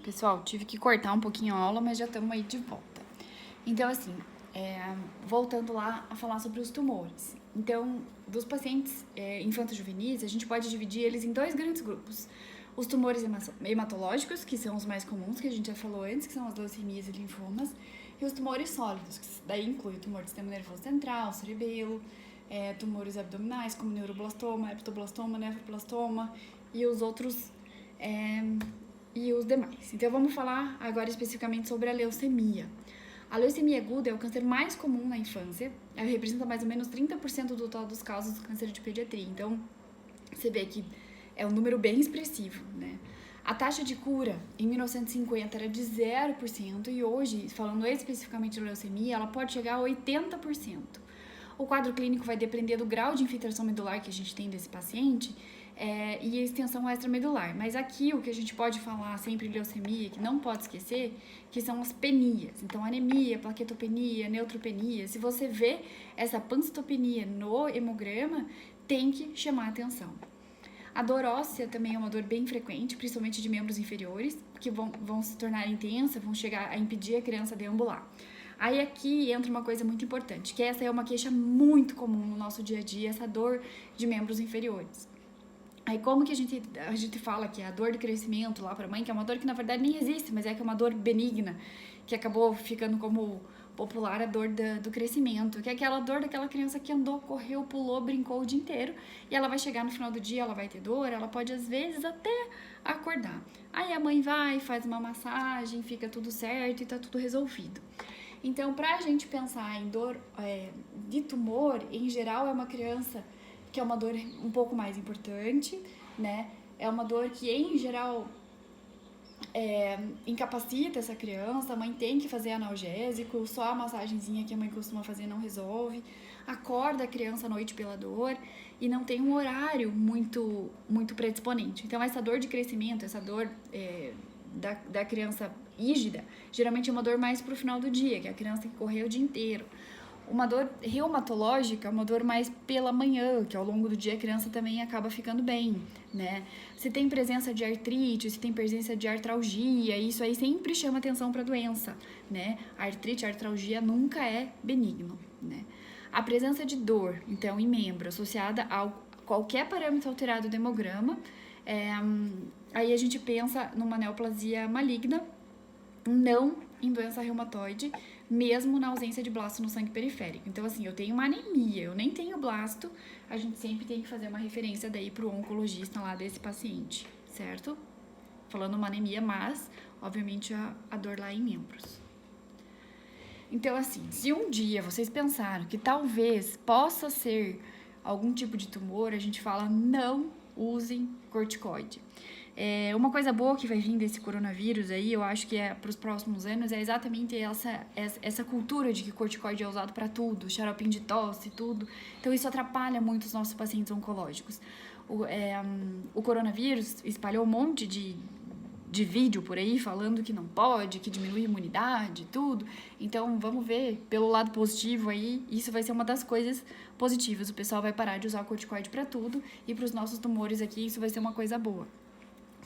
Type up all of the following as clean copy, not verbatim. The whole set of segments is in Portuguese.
Pessoal, tive que cortar um pouquinho a aula, mas já estamos aí de volta. Então, assim, voltando lá a falar sobre os tumores. Então, dos pacientes infanto-juvenis, a gente pode dividir eles em dois grandes grupos. Os tumores hematológicos, que são os mais comuns, que a gente já falou antes, que são as leucemias e linfomas, e os tumores sólidos, que daí inclui o tumor do sistema nervoso central, cerebelo, tumores abdominais, como neuroblastoma, epitoblastoma, nefroblastoma e os outros... e os demais. Então, vamos falar agora especificamente sobre a leucemia. A leucemia aguda é o câncer mais comum na infância, ela representa mais ou menos 30% do total dos casos do câncer de pediatria. Então, você vê que é um número bem expressivo, né? A taxa de cura em 1950 era de 0% e hoje, falando especificamente de leucemia, ela pode chegar a 80%. O quadro clínico vai depender do grau de infiltração medular que a gente tem desse paciente e a extensão extramedular. Mas aqui o que a gente pode falar sempre em leucemia, que não pode esquecer, que são as penias. Então, anemia, plaquetopenia, neutropenia. Se você vê essa pancitopenia no hemograma, tem que chamar atenção. A dor óssea também é uma dor bem frequente, principalmente de membros inferiores, que vão se tornar intensa, vão chegar a impedir a criança de deambular. Aí aqui entra uma coisa muito importante, que essa é uma queixa muito comum no nosso dia a dia, essa dor de membros inferiores. Aí como que a gente fala que é a dor do crescimento lá para a mãe, que é uma dor que na verdade nem existe, mas é que é uma dor benigna, que acabou ficando como popular a dor do crescimento, que é aquela dor daquela criança que andou, correu, pulou, brincou o dia inteiro, e ela vai chegar no final do dia, ela vai ter dor, ela pode às vezes até acordar. Aí a mãe vai, faz uma massagem, fica tudo certo e tá tudo resolvido. Então, pra gente pensar em dor de tumor, em geral é uma criança que é uma dor um pouco mais importante, né? É uma dor que, em geral, incapacita essa criança, a mãe tem que fazer analgésico, só a massagenzinha que a mãe costuma fazer não resolve, acorda a criança à noite pela dor e não tem um horário muito, muito predisponente. Então, essa dor de crescimento, essa dor da criança rígida, geralmente é uma dor mais pro final do dia, que a criança tem que correr o dia inteiro. Uma dor reumatológica é uma dor mais pela manhã, que ao longo do dia a criança também acaba ficando bem, né? Se tem presença de artrite, se tem presença de artralgia, isso aí sempre chama atenção para a doença, né? A artrite, a artralgia nunca é benigno, né? A presença de dor, então, em membro, associada a qualquer parâmetro alterado do hemograma, aí a gente pensa numa neoplasia maligna, não em doença reumatoide, mesmo na ausência de blasto no sangue periférico. Então, assim, eu tenho uma anemia, eu nem tenho blasto, a gente sempre tem que fazer uma referência daí pro oncologista lá desse paciente, certo? Falando uma anemia, mas, obviamente, a dor lá em membros. Então, assim, se um dia vocês pensaram que talvez possa ser algum tipo de tumor, a gente fala não usem corticoide. Uma coisa boa que vai vir desse coronavírus aí, eu acho que para os próximos anos, é exatamente essa cultura de que corticoide é usado para tudo, xaropinho de tosse, tudo. Então, isso atrapalha muito os nossos pacientes oncológicos. O coronavírus espalhou um monte de vídeo por aí falando que não pode, que diminui a imunidade, tudo. Então, vamos ver pelo lado positivo aí, isso vai ser uma das coisas positivas. O pessoal vai parar de usar o corticoide para tudo e para os nossos tumores aqui, isso vai ser uma coisa boa.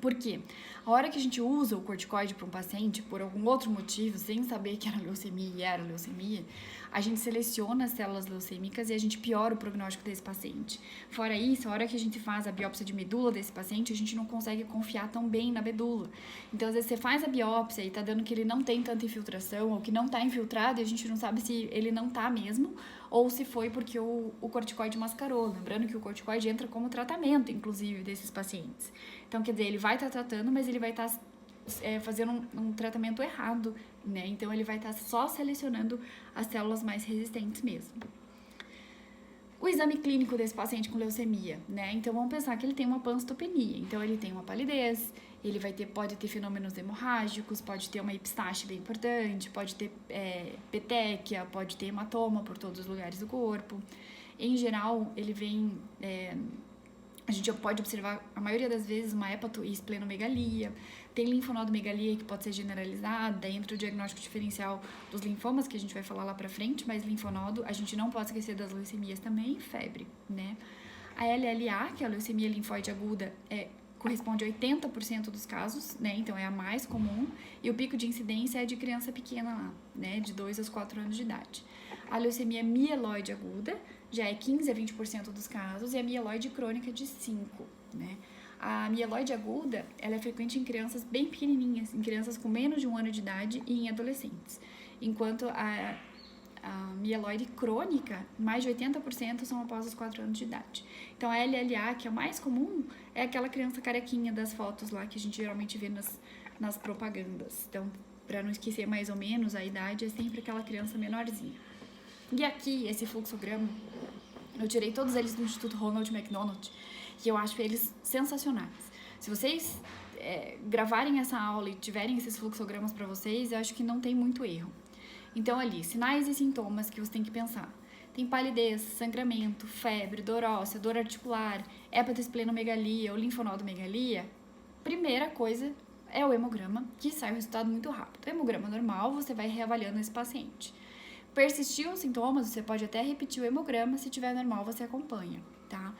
Por quê? A hora que a gente usa o corticoide para um paciente, por algum outro motivo, sem saber que era leucemia e era leucemia, a gente seleciona as células leucêmicas e a gente piora o prognóstico desse paciente. Fora isso, a hora que a gente faz a biópsia de medula desse paciente, a gente não consegue confiar tão bem na medula. Então, às vezes, você faz a biópsia e tá dando que ele não tem tanta infiltração ou que não tá infiltrado e a gente não sabe se ele não tá mesmo ou se foi porque o corticoide mascarou. Lembrando que o corticoide entra como tratamento, inclusive, desses pacientes. Então, quer dizer, ele vai estar tratando, mas ele vai estar fazendo um tratamento errado, né? Então, ele vai estar só selecionando as células mais resistentes mesmo. O exame clínico desse paciente com leucemia, né? Então, vamos pensar que ele tem uma pancitopenia. Então, ele tem uma palidez, ele pode ter fenômenos hemorrágicos, pode ter uma epistaxe bem importante, pode ter petequia, pode ter hematoma por todos os lugares do corpo. Em geral, ele vem... a gente pode observar, a maioria das vezes, uma hepato e esplenomegalia. Tem linfonodomegalia que pode ser generalizada, entra o diagnóstico diferencial dos linfomas, que a gente vai falar lá pra frente, mas linfonodo, a gente não pode esquecer das leucemias também, febre, né? A LLA, que é a leucemia linfóide aguda, é corresponde a 80% dos casos, né? Então é a mais comum. E o pico de incidência é de criança pequena lá, né? De 2 aos 4 anos de idade. A leucemia mieloide aguda já é 15 a 20% dos casos e a mieloide crônica de 5%, né? A mieloide aguda, ela é frequente em crianças bem pequenininhas, em crianças com menos de 1 ano de idade e em adolescentes. Enquanto a mieloide crônica, mais de 80% são após os 4 anos de idade. Então, a LLA, que é o mais comum, é aquela criança carequinha das fotos lá que a gente geralmente vê nas propagandas. Então, para não esquecer mais ou menos, a idade é sempre aquela criança menorzinha. E aqui, esse fluxograma, eu tirei todos eles do Instituto Ronald McDonald, que eu acho eles sensacionais. Se vocês gravarem essa aula e tiverem esses fluxogramas para vocês, eu acho que não tem muito erro. Então, ali, sinais e sintomas que você tem que pensar. Tem palidez, sangramento, febre, dor óssea, dor articular, hepatosplenomegalia ou linfonodomegalia. Primeira coisa é o hemograma, que sai o resultado muito rápido. O hemograma normal, você vai reavaliando esse paciente. Persistiu os sintomas, você pode até repetir o hemograma, se tiver normal, você acompanha, tá?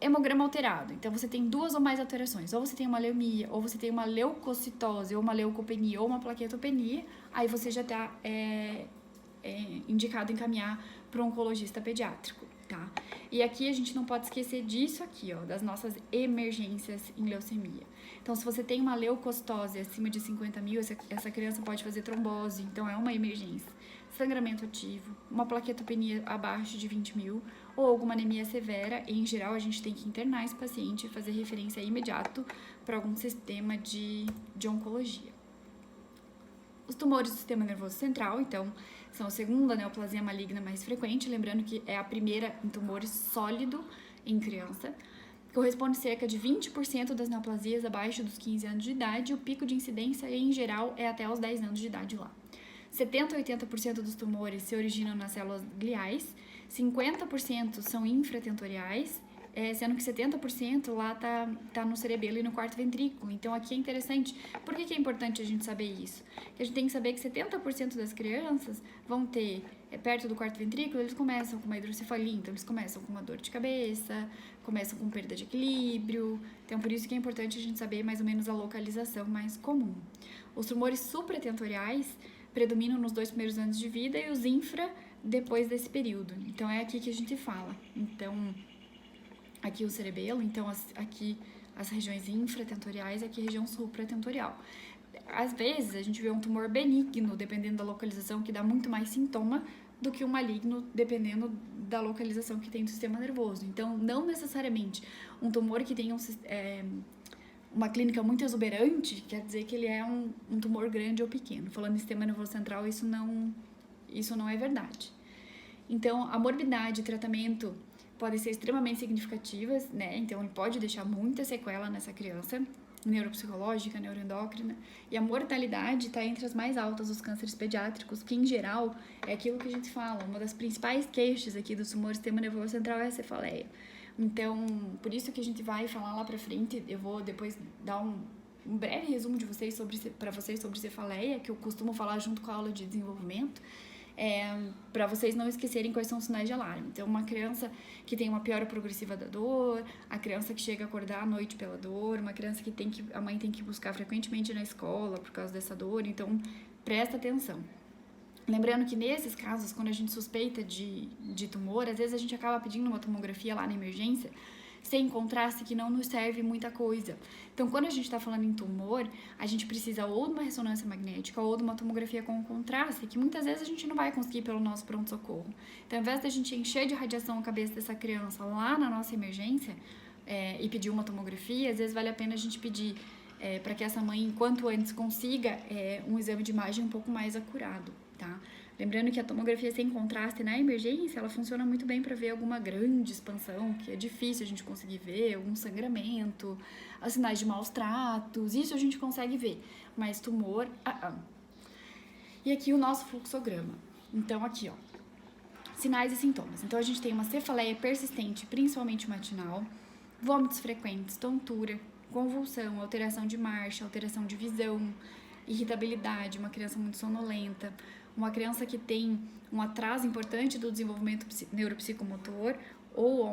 Hemograma alterado, então você tem 2 ou mais alterações, ou você tem uma leuemia, ou você tem uma leucocitose, ou uma leucopenia, ou uma plaquetopenia, aí você já está indicado encaminhar para um oncologista pediátrico, tá? E aqui a gente não pode esquecer disso aqui, ó, das nossas emergências em leucemia. Então, se você tem uma leucocitose acima de 50 mil, essa criança pode fazer trombose, então é uma emergência. Sangramento ativo, uma plaquetopenia abaixo de 20 mil, ou alguma anemia severa, e em geral a gente tem que internar esse paciente e fazer referência imediato para algum sistema de oncologia. Os tumores do sistema nervoso central, então, são a segunda neoplasia maligna mais frequente, lembrando que é a primeira em tumores sólido em criança. Corresponde a cerca de 20% das neoplasias abaixo dos 15 anos de idade, e o pico de incidência, em geral, é até os 10 anos de idade lá. 70 a 80% dos tumores se originam nas células gliais, 50% são infratentoriais, sendo que 70% lá tá no cerebelo e no quarto ventrículo. Então, aqui é interessante. Por que é importante a gente saber isso? Porque a gente tem que saber que 70% das crianças vão ter, perto do quarto ventrículo, eles começam com uma hidrocefalia, então eles começam com uma dor de cabeça, começam com perda de equilíbrio. Então, por isso que é importante a gente saber mais ou menos a localização mais comum. Os tumores supratentoriais predominam nos 2 primeiros anos de vida e os infra depois desse período. Então, é aqui que a gente fala. Então, aqui o cerebelo, então aqui as regiões infratentoriais, aqui a região supratentorial. Às vezes, a gente vê um tumor benigno, dependendo da localização, que dá muito mais sintoma do que um maligno, dependendo da localização que tem do sistema nervoso. Então, não necessariamente um tumor que tem uma clínica muito exuberante, quer dizer que ele é um tumor grande ou pequeno. Falando em sistema nervoso central, isso não é verdade. Então, a morbidade e tratamento podem ser extremamente significativas, né? Então, ele pode deixar muita sequela nessa criança, neuropsicológica, neuroendócrina, e a mortalidade está entre as mais altas dos cânceres pediátricos, que em geral é aquilo que a gente fala, uma das principais queixas aqui do tumor do sistema nervoso central é a cefaleia. Então, por isso que a gente vai falar lá pra frente, eu vou depois dar um breve resumo para vocês sobre cefaleia, que eu costumo falar junto com a aula de desenvolvimento, para vocês não esquecerem quais são os sinais de alarme. Então, uma criança que tem uma piora progressiva da dor, a criança que chega a acordar à noite pela dor, uma criança que a mãe tem que buscar frequentemente na escola por causa dessa dor, então presta atenção. Lembrando que nesses casos, quando a gente suspeita de tumor, às vezes a gente acaba pedindo uma tomografia lá na emergência, sem contraste, que não nos serve muita coisa. Então, quando a gente está falando em tumor, a gente precisa ou de uma ressonância magnética ou de uma tomografia com contraste, que muitas vezes a gente não vai conseguir pelo nosso pronto-socorro. Então, ao invés da gente encher de radiação a cabeça dessa criança lá na nossa emergência e pedir uma tomografia, às vezes vale a pena a gente pedir para que essa mãe, enquanto antes, consiga um exame de imagem um pouco mais acurado, tá? Lembrando que a tomografia sem contraste na emergência, ela funciona muito bem para ver alguma grande expansão, que é difícil a gente conseguir ver, algum sangramento, os sinais de maus tratos, isso a gente consegue ver, mas tumor, E aqui o nosso fluxograma. Então, aqui, ó, sinais e sintomas. Então, a gente tem uma cefaleia persistente, principalmente matinal, vômitos frequentes, tontura, convulsão, alteração de marcha, alteração de visão, irritabilidade, uma criança muito sonolenta, uma criança que tem um atraso importante do desenvolvimento neuropsicomotor ou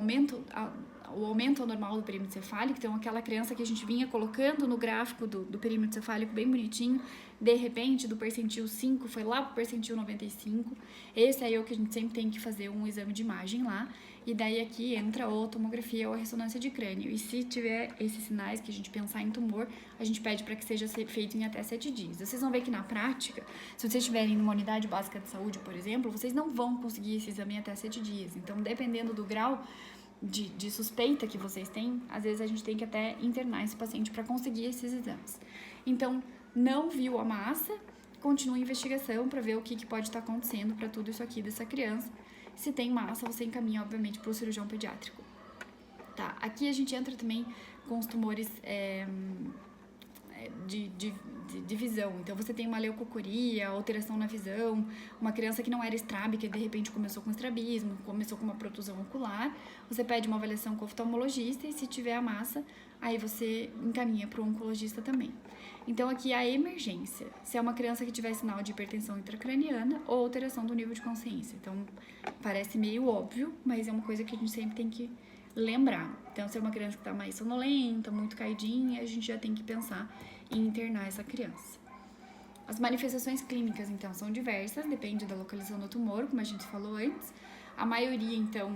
o aumento anormal do perímetro cefálico, então aquela criança que a gente vinha colocando no gráfico do perímetro cefálico bem bonitinho, de repente do percentil 5 foi lá pro percentil 95, esse aí é o que a gente sempre tem que fazer um exame de imagem lá, e daí aqui entra ou a tomografia ou a ressonância de crânio, e se tiver esses sinais que a gente pensar em tumor, a gente pede para que seja feito em até 7 dias. Vocês vão ver que na prática, se vocês estiverem numa unidade básica de saúde, por exemplo, vocês não vão conseguir esse exame em até 7 dias, então dependendo do grau de suspeita que vocês têm, às vezes a gente tem que até internar esse paciente para conseguir esses exames. Então, não viu a massa, continua a investigação para ver o que pode estar acontecendo para tudo isso aqui dessa criança. Se tem massa, você encaminha, obviamente, para o cirurgião pediátrico. Tá, aqui a gente entra também com os tumores de visão. Então, você tem uma leucocoria, alteração na visão, uma criança que não era estrábica e de repente começou com estrabismo, começou com uma protusão ocular, você pede uma avaliação com o oftalmologista e se tiver a massa, aí você encaminha para o oncologista também. Então, aqui a emergência, se é uma criança que tiver sinal de hipertensão intracraniana ou alteração do nível de consciência. Então, parece meio óbvio, mas é uma coisa que a gente sempre tem que lembrar. Então, se é uma criança que está mais sonolenta, muito caidinha, a gente já tem que pensar em internar essa criança. As manifestações clínicas, então, são diversas, depende da localização do tumor, como a gente falou antes. A maioria, então,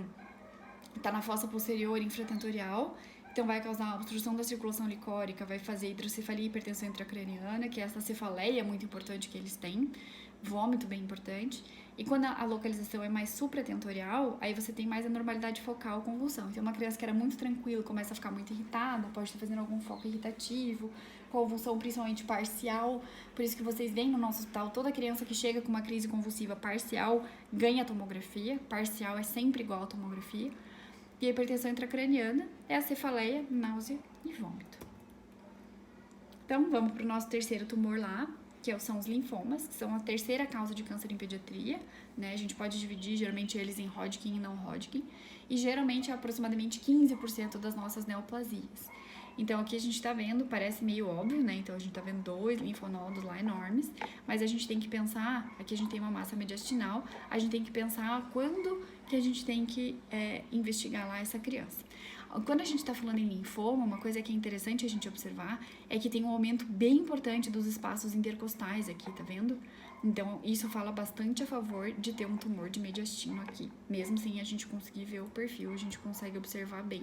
está na fossa posterior infratentorial, então vai causar obstrução da circulação licórica, vai fazer hidrocefalia e hipertensão intracraniana, que é essa cefaleia muito importante que eles têm, vômito bem importante. E quando a localização é mais supratentorial, aí você tem mais anormalidade focal, convulsão. Então, uma criança que era muito tranquila começa a ficar muito irritada, pode estar fazendo algum foco irritativo, convulsão principalmente parcial. Por isso que vocês veem no nosso hospital, toda criança que chega com uma crise convulsiva parcial ganha tomografia. Parcial é sempre igual a tomografia. E a hipertensão intracraniana é a cefaleia, náusea e vômito. Então, vamos para o nosso terceiro tumor lá, que são os linfomas, que são a terceira causa de câncer em pediatria, né? A gente pode dividir geralmente eles em Hodgkin e não Hodgkin, e geralmente é aproximadamente 15% das nossas neoplasias. Então, aqui a gente está vendo, parece meio óbvio, né? Então, a gente está vendo 2 linfonodos lá enormes, mas a gente tem que pensar, aqui a gente tem uma massa mediastinal, a gente tem que pensar quando que a gente tem que investigar lá essa criança. Quando a gente está falando em linfoma, uma coisa que é interessante a gente observar é que tem um aumento bem importante dos espaços intercostais aqui, tá vendo? Então, isso fala bastante a favor de ter um tumor de mediastino aqui. Mesmo sem a gente conseguir ver o perfil, a gente consegue observar bem.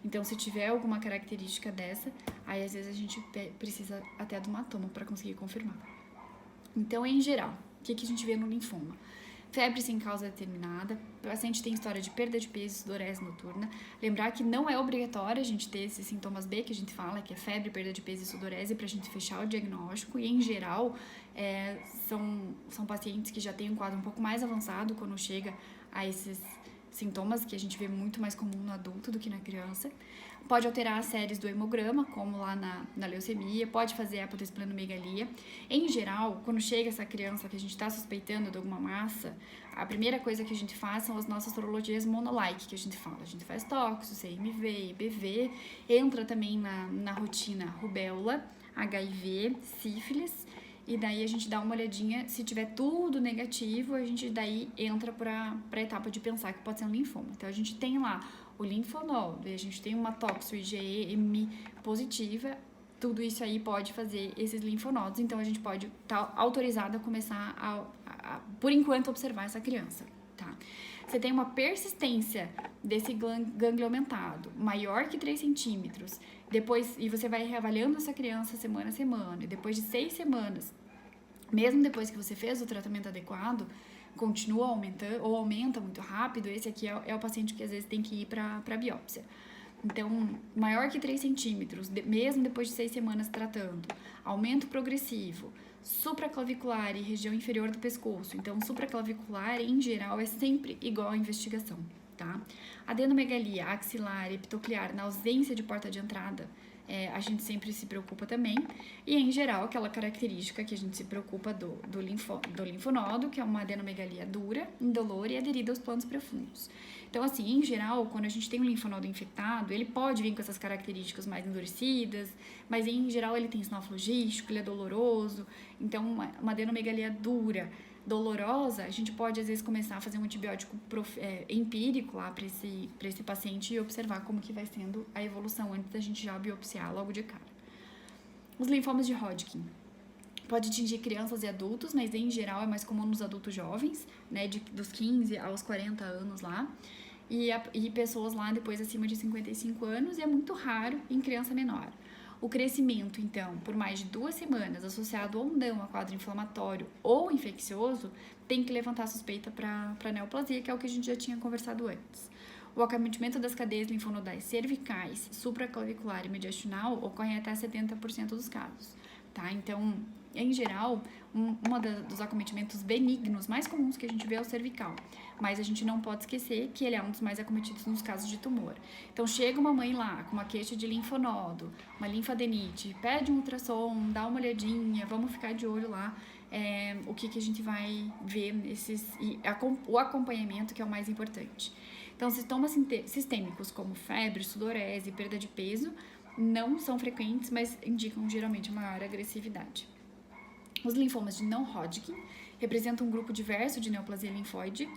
Então, se tiver alguma característica dessa, aí às vezes a gente precisa até do hematoma para conseguir confirmar. Então, em geral, o que a gente vê no linfoma? Febre sem causa determinada, o paciente tem história de perda de peso e sudorese noturna. Lembrar que não é obrigatório a gente ter esses sintomas B que a gente fala, que é febre, perda de peso e sudorese, para a gente fechar o diagnóstico. E, em geral, são pacientes que já têm um quadro um pouco mais avançado quando chega a esses sintomas que a gente vê muito mais comum no adulto do que na criança. Pode alterar as séries do hemograma, como lá na leucemia, pode fazer apodesplenomegalia. Em geral, quando chega essa criança que a gente está suspeitando de alguma massa, a primeira coisa que a gente faz são as nossas sorologias monolike, que a gente fala. A gente faz tóxico, CMV, IBV, entra também na rotina rubéola, HIV, sífilis, e daí a gente dá uma olhadinha, se tiver tudo negativo, a gente daí entra para a etapa de pensar que pode ser um linfoma. Então, a gente tem lá o linfonodo, e a gente tem uma toxo IgM positiva, tudo isso aí pode fazer esses linfonodos, então a gente pode estar autorizado a começar a, por enquanto, observar essa criança, tá? Você tem uma persistência desse gânglio aumentado, maior que 3 centímetros, depois, e você vai reavaliando essa criança semana a semana, e depois de 6 semanas, mesmo depois que você fez o tratamento adequado, continua aumentando, ou aumenta muito rápido, esse aqui é o paciente que às vezes tem que ir para biópsia. Então, maior que 3 centímetros, mesmo depois de 6 semanas tratando, aumento progressivo, supraclavicular e região inferior do pescoço. Então, supraclavicular, em geral, é sempre igual à investigação, tá? Adenomegalia, axilar, epitoclear, na ausência de porta de entrada, a gente sempre se preocupa também. E, em geral, aquela característica que a gente se preocupa do linfonodo, que é uma adenomegalia dura, indolor e aderida aos planos profundos. Então, assim, em geral, quando a gente tem um linfonodo infectado, ele pode vir com essas características mais endurecidas, mas, em geral, ele tem sinal flogístico, ele é doloroso. Então, uma adenomegalia dura, dolorosa, a gente pode às vezes começar a fazer um antibiótico empírico lá para esse paciente e observar como que vai sendo a evolução antes da gente já biopsiar logo de cara. Os linfomas de Hodgkin. Pode atingir crianças e adultos, mas em geral é mais comum nos adultos jovens, né, dos 15 aos 40 anos lá, e pessoas lá depois acima de 55 anos, e é muito raro em criança menor. O crescimento, então, por mais de 2 semanas, associado ou não a quadro inflamatório ou infeccioso, tem que levantar suspeita para neoplasia, que é o que a gente já tinha conversado antes. O acometimento das cadeias linfonodais cervicais, supraclavicular e mediastinal ocorre até 70% dos casos, tá? Então, em geral, dos acometimentos benignos mais comuns que a gente vê é o cervical, mas a gente não pode esquecer que ele é um dos mais acometidos nos casos de tumor. Então, chega uma mãe lá com uma queixa de linfonodo, uma linfadenite, pede um ultrassom, dá uma olhadinha, vamos ficar de olho lá, o que a gente vai ver o acompanhamento, que é o mais importante. Então, sintomas sistêmicos como febre, sudorese, perda de peso não são frequentes, mas indicam geralmente maior agressividade. Os linfomas de não Hodgkin representam um grupo diverso de neoplasia linfóide,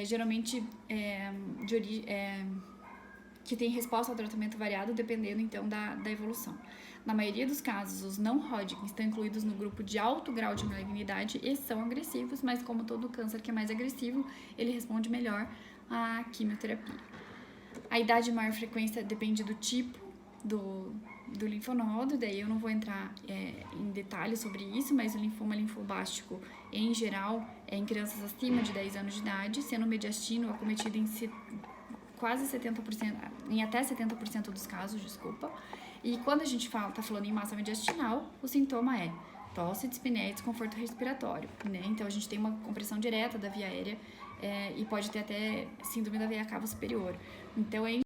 geralmente que tem resposta ao tratamento variado dependendo então da evolução. Na maioria dos casos, os não Hodgkin estão incluídos no grupo de alto grau de malignidade e são agressivos, mas como todo câncer que é mais agressivo, ele responde melhor à quimioterapia. A idade de maior frequência depende do tipo do linfonodo, daí eu não vou entrar em detalhes sobre isso, mas o linfoma linfoblástico, em geral, é em crianças acima de 10 anos de idade, sendo mediastino acometido em quase 70%, em até 70% dos casos, E quando a gente tá falando em massa mediastinal, o sintoma é tosse, dispneia e desconforto respiratório, né? Então, a gente tem uma compressão direta da via aérea e pode ter até síndrome da veia cava superior. Então,